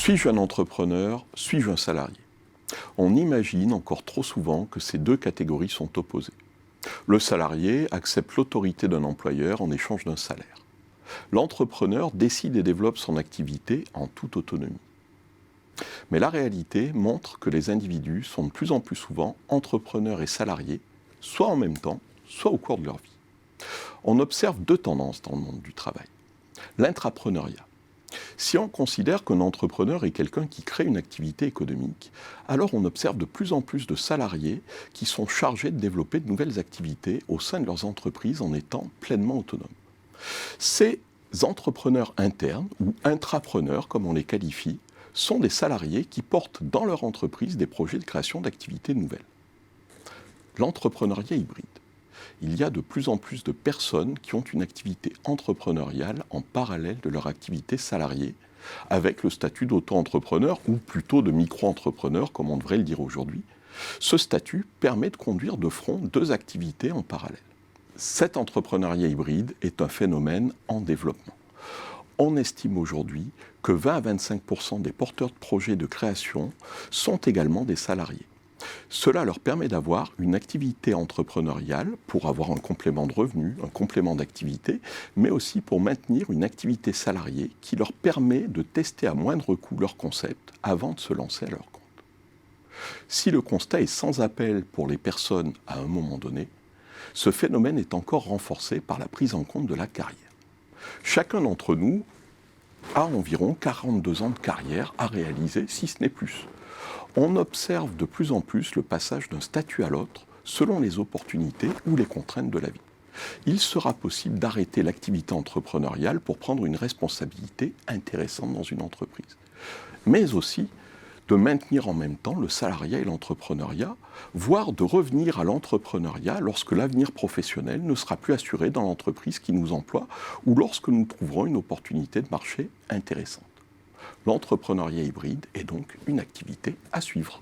Suis-je un entrepreneur? Suis-je un salarié? On imagine encore trop souvent que ces deux catégories sont opposées. Le salarié accepte l'autorité d'un employeur en échange d'un salaire. L'entrepreneur décide et développe son activité en toute autonomie. Mais la réalité montre que les individus sont de plus en plus souvent entrepreneurs et salariés, soit en même temps, soit au cours de leur vie. On observe deux tendances dans le monde du travail. L'intrapreneuriat. Si on considère qu'un entrepreneur est quelqu'un qui crée une activité économique, alors on observe de plus en plus de salariés qui sont chargés de développer de nouvelles activités au sein de leurs entreprises en étant pleinement autonomes. Ces entrepreneurs internes, ou intrapreneurs comme on les qualifie, sont des salariés qui portent dans leur entreprise des projets de création d'activités nouvelles. L'entrepreneuriat hybride. Il y a de plus en plus de personnes qui ont une activité entrepreneuriale en parallèle de leur activité salariée, avec le statut d'auto-entrepreneur ou plutôt de micro-entrepreneur, comme on devrait le dire aujourd'hui. Ce statut permet de conduire de front deux activités en parallèle. Cet entrepreneuriat hybride est un phénomène en développement. On estime aujourd'hui que 20 à 25% des porteurs de projets de création sont également des salariés. Cela leur permet d'avoir une activité entrepreneuriale pour avoir un complément de revenus, un complément d'activité, mais aussi pour maintenir une activité salariée qui leur permet de tester à moindre coût leur concept avant de se lancer à leur compte. Si le constat est sans appel pour les personnes à un moment donné, ce phénomène est encore renforcé par la prise en compte de la carrière. Chacun d'entre nous a environ 42 ans de carrière à réaliser, si ce n'est plus. On observe de plus en plus le passage d'un statut à l'autre selon les opportunités ou les contraintes de la vie. Il sera possible d'arrêter l'activité entrepreneuriale pour prendre une responsabilité intéressante dans une entreprise, mais aussi de maintenir en même temps le salariat et l'entrepreneuriat, voire de revenir à l'entrepreneuriat lorsque l'avenir professionnel ne sera plus assuré dans l'entreprise qui nous emploie ou lorsque nous trouverons une opportunité de marché intéressante. L'entrepreneuriat hybride est donc une activité à suivre.